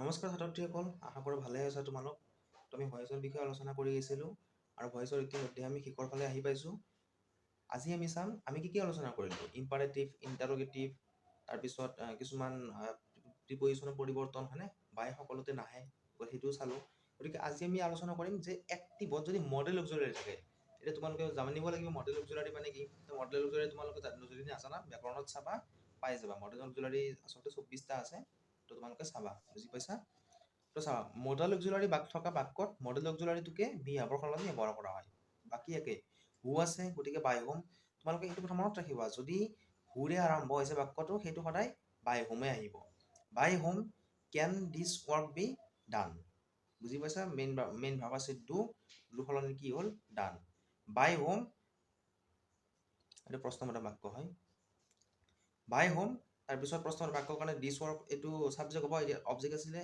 নমস্কাৰ ছাত্ৰীসকল, আশা কৰোঁ ভালে আছা তোমালোক। আমি ভইচৰ বিষয়ে আলোচনা কৰি আহিছিলোঁ আৰু ভইচৰ ইতিমধ্যে আমি শেষৰ ফালে আহি পাইছোঁ। আজি আমি চাম আমি কি আলোচনা কৰিলোঁ। ইম্পাৰেটিভ, ইণ্টাৰগেটিভ, তাৰপিছত কিছুমান প্ৰিপজিশ্যনৰ পৰিৱৰ্তন হয়নে, বাই সকলোতে নাহে, সেইটোও চালোঁ। গতিকে আজি আমি আলোচনা কৰিম যে এক্টিভত যদি মডেল অক্সিলাৰী থাকে, এতিয়া তোমালোকে জানিব লাগিব মডেল অক্সিলাৰী মানে কি। মডেল অক্সিলাৰী তোমালোকে যদি নাজানা ব্যাকৰণত চাবা পাই যাবা। মডেল অক্সিলাৰী আচলতে 24টা আছে, তো তোমালোকে চাবা, বুজি পাইছা। তো চাবা, মডেল অক্সিলাৰী থকা বাক্যত মডেল অক্সিলাৰীটোকে বি ভাৰ্বৰ সলনি ব্যৱহাৰ কৰা হয়। বাকী একে হু আছে, গতিকে বাই হোম। তোমালোকে এইটো কথা মনত ৰাখিবা, যদি হুৰে আৰম্ভ হৈছে বাক্যটো, সেইটো সদায় বাই হোমে আহিব। By home can this work be done. বুজি পাইছা, মেইন ভাৰ্ব আছে ডু, ডুৰ সলনি কি হ'ল ডান। বাই হোম এইটো প্ৰশ্নবোধক বাক্য হয়। বাই হোম, তাৰপিছত প্ৰশ্নৰ বাক্যৰ কাৰণে দিছ ৱৰ্ক এইটো ছাবজেক্ট হ'ব, এতিয়া অবজেক্ট আছিলে,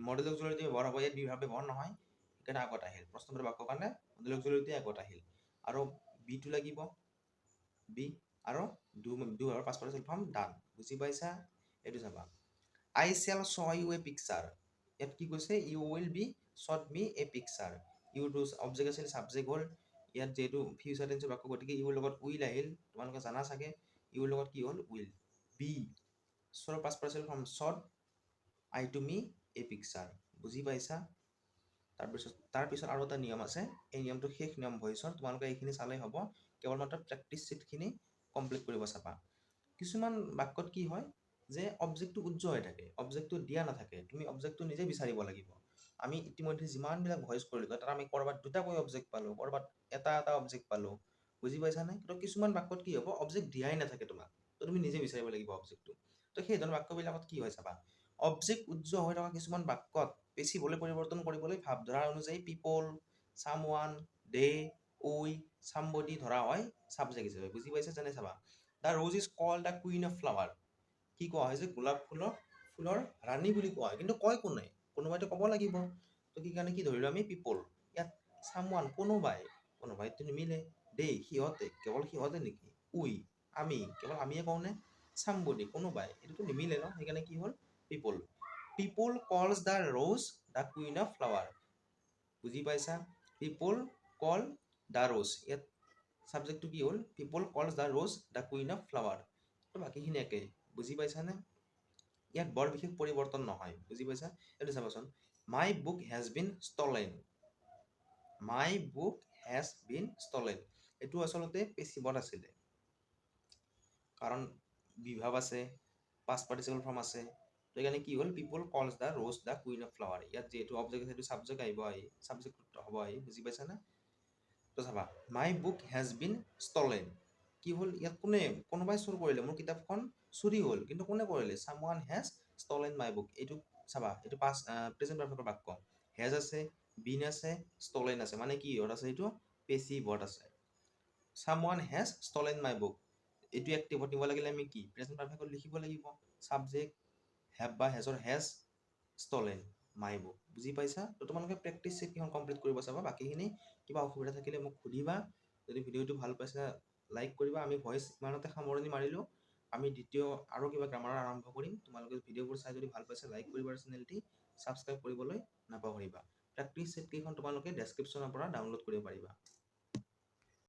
মডেল অক্সিলাৰীটো ব্যৱহাৰ হ'ব, ইয়াত বি ভাৰ্ব ব্যৱহাৰ নহয়, সেইকাৰণে আগত আহিল। প্ৰশ্নবোধক বাক্যৰ কাৰণে মডেল অক্সিলাৰীটোৱে আগত আহিল। আৰু বিটো লাগিব, বি আৰু ডু ভাৰ্বৰ পাষ্ট পাৰ্টিচিপল ফৰ্ম ডান। বুজি পাইছা, এইটো চাবা। I shall show you a picture, ইয়াত কি কৈছে, you will be shot me a picture. ইউটো অবজেক্ট আছিল, ছাবজেক্ট হ'ল, ইয়াত যিহেতু ফিউচাৰ টেন্সৰ বাক্য, গতিকে ইউৰ লগত উইল আহিল, তোমালোকে জানা চাগে ইউৰ লগত কি হ'ল উইল। বি শ্ব'ৰ past participle form shot, I to me a picture. বুজি পাইছা। তাৰপিছত আৰু এটা নিয়ম আছে, এই নিয়মটো শেষ নিয়ম ভইচৰ, তোমালোকে এইখিনি চালেই হ'ব, কেৱল মাত্ৰ প্ৰেক্টিচ ছিটখিনি কমপ্লিট কৰিব চাবা। কিছুমান বাক্যত কি হয় যে অবজেক্টটো উজ্জ্বল হৈ থাকে, অবজেক্টটো দিয়া নাথাকে, তুমি অবজেক্টটো নিজে বিচাৰিব লাগিব। আমি ইতিমধ্যে যিমানবিলাক ভইচ কৰিলোঁ, তাত আমি ক'ৰবাত দুটাকৈ অবজেক্ট পালোঁ, ক'ৰবাত এটা অবজেক্ট পালোঁ। বুজি পাইছানে। তো কিছুমান বাক্যত কি হ'ব, অবজেক্ট দিয়াই নাথাকে তোমাক, তো তুমি নিজে বিচাৰিব লাগিব অবজেক্টটো। তো সেই ধৰণৰ বাক্যবিলাকত কি হয় চাবা, অবজেক্ট উজ্জ্বল হৈ থকা কিছুমান বাক্যত পেছিভলৈ পৰিৱৰ্তন কৰিবলৈ ভাৱ ধৰা অনুযায়ী পিপল, চামৱান, দে, উই, চামবডি ধৰা হয় ছাবজেক্ট হিচাপে। বুজি পাইছা। যেনে চাবা, the rose is called the queen of flower. কি কোৱা হয় যে গোলাপ ফুলৰ ৰাণী বুলি কোৱা হয়, কিন্তু কয় কোনে, কোনোবাইতো ক'ব লাগিব। তো কি কাৰণে কি ধৰিলোঁ আমি পিপল। ইয়াত চামৱান কোনোবাইতো নিমিলে। দে সিহঁতে, কেৱল সিহঁতে নেকি। উই আমি, কেৱল আমিয়ে কওঁনে। চামবডি কোনোবাই, এইটোতো নিমিলে ন, সেইকাৰণে কি হ'ল people. People calls the rose the queen of flower. বুজি পাইছা, পিপল কল দ্য ৰ'জ, ইয়াত ছাবজেক্টটো কি হ'ল, people calls the rose the queen of flower. তো বাকীখিনি একেই। বুজি পাইছানে। ইয়াত বৰ বিশেষ পৰিৱৰ্তন নহয়। বুজি পাইছা। এইটো চাবাচোন, my book has been stolen. My book has been stolen, এইটো আচলতে পেছিভত আছিলে, কাৰণ বিভাৱ আছে, পাষ্ট পাৰ্টিচিপল ফৰ্ম আছে। তো সেইকাৰণে কি হ'ল, people calls the rose the queen of flower. ইয়াত যিহেতু অবজেক্ট আছে, সেইটো ছাবজেক্ট আহিব, ছাবজেক্ট হ'ব আহি। বুজি পাইছানে। তো চাবা, মাই বুক হেজ বিন ষ্টলেন, কি হ'ল, ইয়াত কোনোবাই চুৰ কৰিলে, মোৰ কিতাপখন চুৰি হ'ল, কিন্তু কোনে কৰিলে, চামৱান হেজ ষ্টলেন মাই বুক। এইটো চাবা, এইটো প্ৰেজেণ্ট পাৰফেক্টৰ বাক্য। হেজ আছে, বিন আছে, ষ্টলেন আছে, মানে কি হত আছে, এইটো পেছিভত আছে। চামৱান হেজ ষ্টলেন মাই বুক, এইটো এক্টিভত নিব লাগিলে আমি কি প্ৰেজেণ্ট পাৰফেক্টত লিখিব লাগিব, ছাবজেক্ট হেভ বা হেজৰ হেজ, ষ্টলেন মাই বুক। বুজি পাইছা। তো তোমালোকে প্ৰেক্টিচ ছেটখন কমপ্লিট কৰিব চাবা। বাকীখিনি কিবা অসুবিধা থাকিলে মোক সুধিবা। যদি ভিডিঅ'টো ভাল পাইছা লাইক কৰিবা। আমি ভইচ ইমানতে সামৰণি মাৰিলোঁ। আমি দ্বিতীয় আৰু কিবা গ্ৰামাৰৰ আৰম্ভ কৰিম। তোমালোকে ভিডিঅ'বোৰ চাই যদি ভাল পাইছা লাইক কৰিবা, চেনেলটি ছাবস্ক্ৰাইব কৰিবলৈ নাপাহৰিবা। প্ৰেক্টিচ ছেটকেইখন তোমালোকে ডেছক্ৰিপশ্যনৰ পৰা ডাউনলোড কৰিব পাৰিবা।